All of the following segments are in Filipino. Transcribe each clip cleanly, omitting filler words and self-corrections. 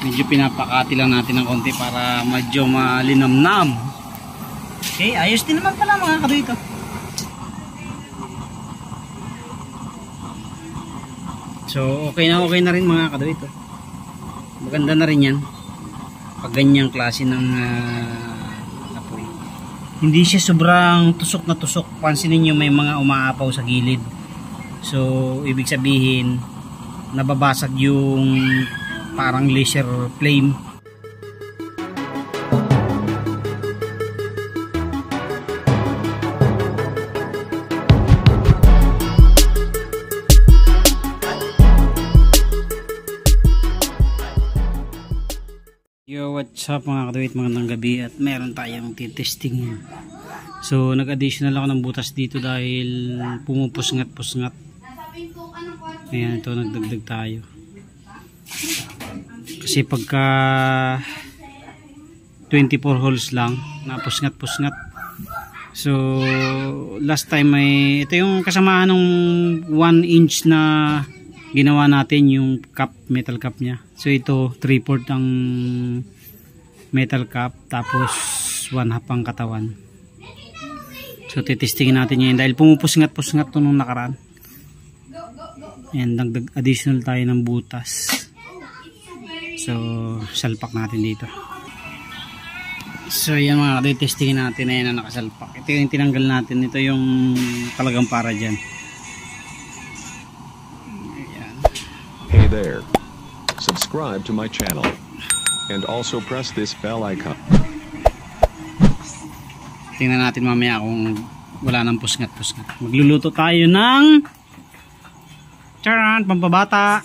Medyo pinapakati lang natin ng konti para medyo malinamnam. Okay, ayos din naman pala mga kadoy ito. So okay na rin mga kadoy ito. Maganda na rin yan pag ganyang klase ng apoy. Hindi siya sobrang tusok na tusok. Pansinin nyo may mga umaapaw sa gilid. So ibig sabihin nababasag yung parang laser flame. Yo, what's up mga kadawit, magandang gabi at meron tayong titesting. So nag-additional ako ng butas dito dahil pumupusngat-pusngat. Ayan, ito nagdagdag tayo. Kasi pagka 24 holes lang, napusngat-pusngat. So last time ito yung kasamaan ng 1 inch na ginawa natin, yung cup, metal cup nya. So ito 3/4 ang metal cup, tapos 1/2 ang katawan. So titestingin natin yan dahil pumupusngat-pusngat to nung nakaraan. And dagdag additional tayo ng butas. So salpak natin dito. So yan mga kadawit, testingin natin na yan na nakasalpak. Ito yung tinanggal natin, ito yung talagang para dyan. Hey there. Subscribe to my channel. And also press this bell icon. Tingnan natin mamaya kung wala nang pusngat-pusngat. Magluluto tayo ng charan, pampabata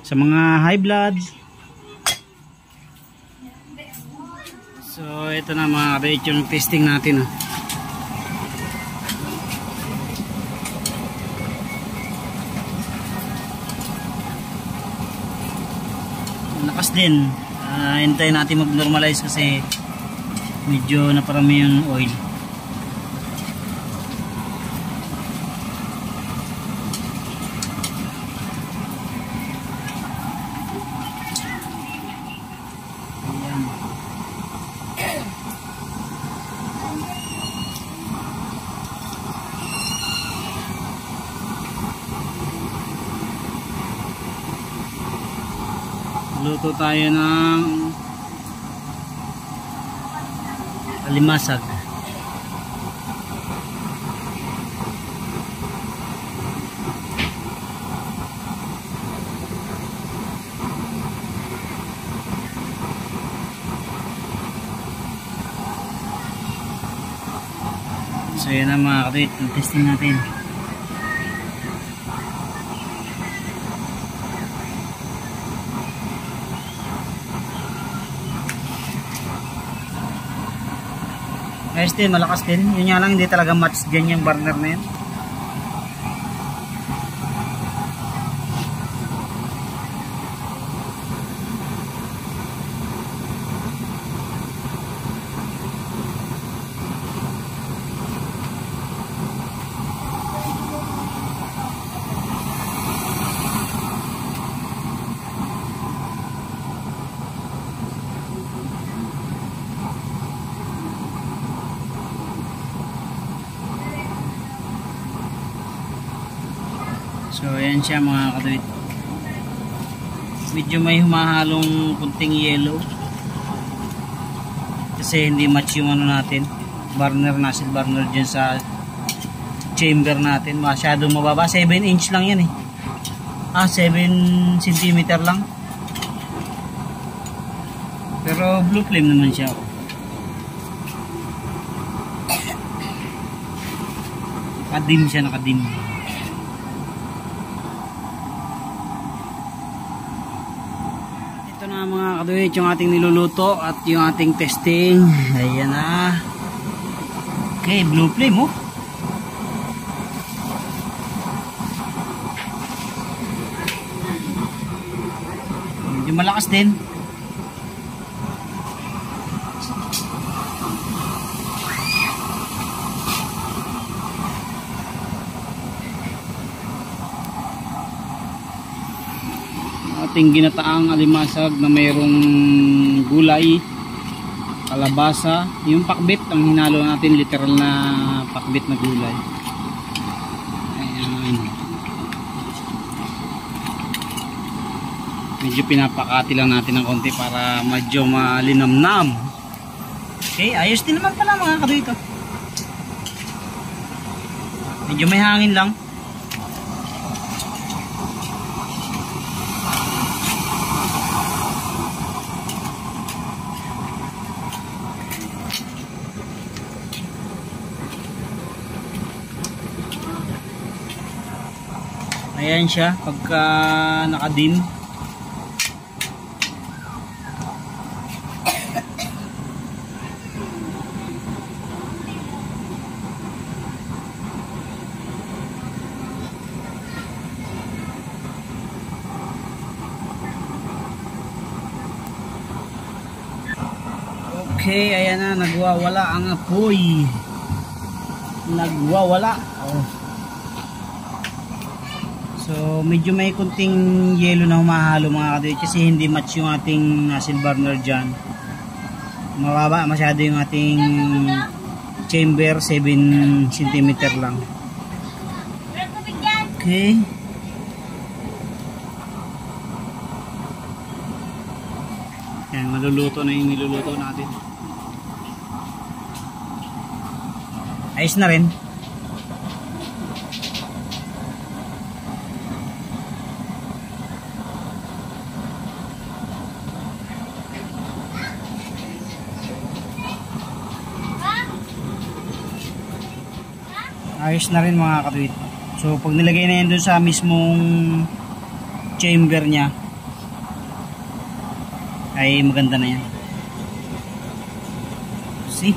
sa mga high blood. So ito na mga kadawit yung testing natin. Lakas din. Hintayin natin mag-normalize kasi medyo naparami yung oil. Luto tayo ng alimasag. So yan na mga kadawit, testing natin. Ayos din, malakas din. Yun nga lang, hindi talaga match dyan yung burner na yun. So ayan siya mga kadawit. Medyo may humahalong kunting yellow kasi hindi match yung ano natin, burner, nacid burner dyan sa chamber natin. Masyadong mababa, 7 inch lang yan 7 cm lang, pero blue flame naman siya. Nakadim siya, nakadim. Ito na mga kadawit yung ating niluluto at yung ating testing. Ayan na. Okay, blue flame medyo malakas din. ating ginataang alimasag na mayroong gulay, kalabasa, yung pakbit ang hinalo natin, literal na pakbit na gulay. Ayan. Medyo pinapakati lang natin ng konti para medyo malinamnam. Okay, ayos din naman pala mga kadito. Medyo may hangin lang. Ayan siya pagka nakadim. Okay, ayan na, nagwawala ang apoy. Nagwawala. Oh. So medyo may kunting yelo na humahalo mga kadit kasi hindi match yung ating nasil burner dyan. Mababa masyado yung ating chamber, 7 cm lang. Okay. Yan, maluluto na yung niluluto natin. Ayos na rin. Ayos na rin mga katwit. So pag nilagay na yan doon sa mismong chamber nya ay maganda na yan. See?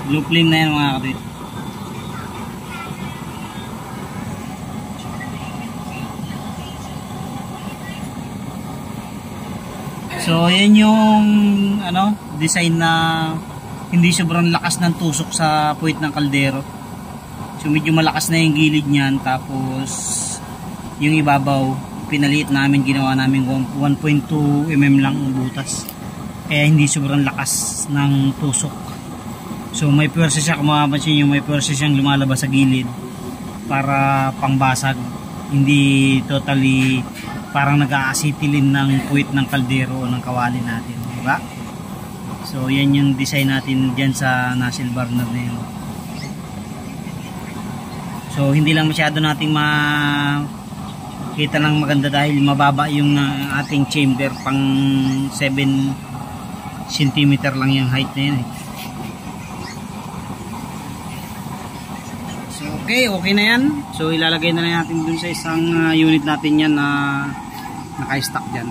Blue flame na yan mga katwit. So yan yung design na hindi sobrang lakas ng tusok sa puwit ng kaldero. So medyo malakas na yung gilid niyan, tapos yung ibabaw pinaliit namin, ginawa namin 1.2 mm lang ang butas, kaya hindi sobrang lakas ng tusok. So may pwersa siya, kung mapapansin nyo, may pwersa siyang lumalabas sa gilid para pangbasag, hindi totally parang nag-aasitilin ng puwit ng kaldero o ng kawali natin, diba? So yan yung design natin dyan sa nozzle burner na yun. So hindi lang masyado nating makita ng maganda dahil mababa yung ating chamber, pang 7 cm lang yung height na yun. So okay na yan. So ilalagay na lang natin dun sa isang unit natin yan na naka-stock dyan.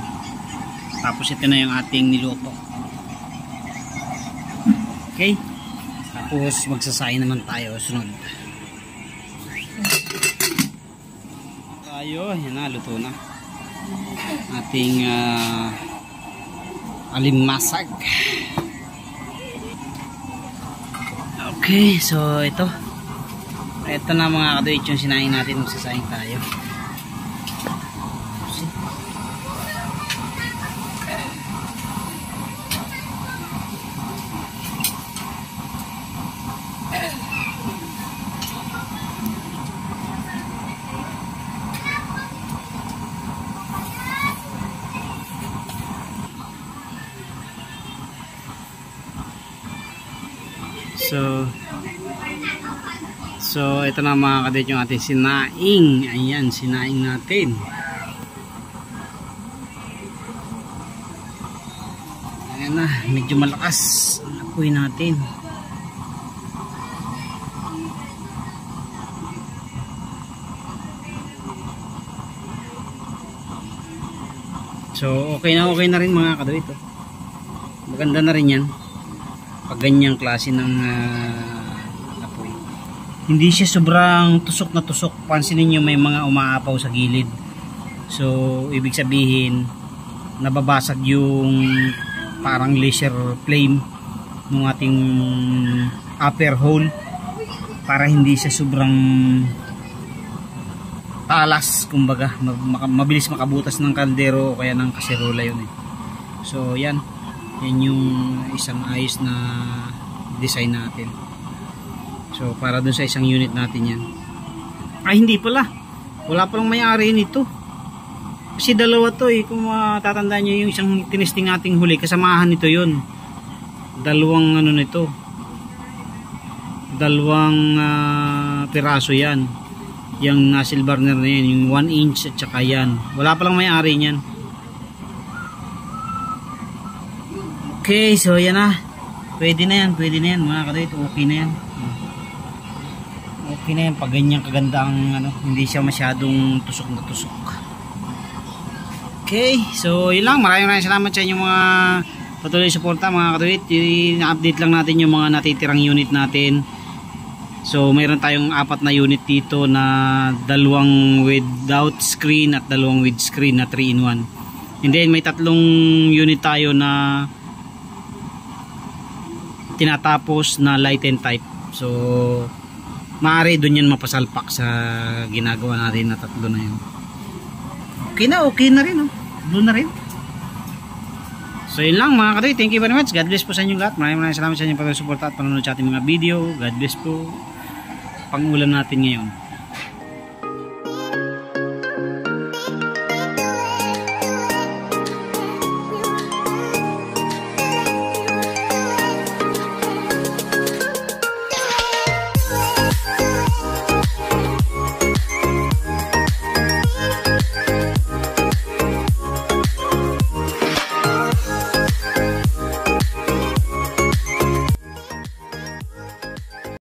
Tapos ito na yung ating niluto. Okay, tapos magsasain naman tayo sunod. Tayo, yan na, luto na ating alimasag. Okay, so ito na mga kaduit yung sinain natin, magsasain tayo. So ito na mga kadit yung ating sinaing. Ayan, sinaing natin. Ayan na, medyo malakas ang apoy natin. So okay na rin mga kadit. Maganda na rin yan pag ganyang klase ng apoy. Hindi siya sobrang tusok na tusok. Pansinin nyo, may mga umaapaw sa gilid. So ibig sabihin nababasag yung parang laser flame ng ating upper hole para hindi siya sobrang talas, kumbaga mabilis makabutas ng kaldero o kaya ng kaserola yun eh. So yan yung isang ayos na design natin. So para dun sa isang unit natin yan. Ay hindi pala, wala palang may-ari nito kasi dalawa to eh. Kung matatandaan nyo yung isang tinesting nating huli, kasamahan nito yun. Dalawang ano nito, dalawang piraso yan, yung nozzle burner na yan, yung 1 inch at saka yan. Wala palang may-ari niyan. Okay, so yan na, pwede na yan mga kadit, okay na yan. Okay na yan pag ganyan kaganda ang ano, hindi siya masyadong tusok na tusok. Okay, so yun lang, maraming salamat sa inyong mga patuloy suporta mga katuwit. I-update lang natin yung mga natitirang unit natin. So mayroon tayong 4 na unit dito na 2 without screen at 2 with screen na 3-in-1. And then may 3 unit tayo na tinatapos na light and type. So maaari doon yan mapasalpak sa ginagawa natin na 3 na yun. Okay na rin, oh. Doon na rin. So yun lang mga katoy, thank you very much. God bless po sa inyong lahat. Maraming salamat sa inyong pag-suporta at panonood sa ating mga video. God bless po. Pang-ulam natin ngayon.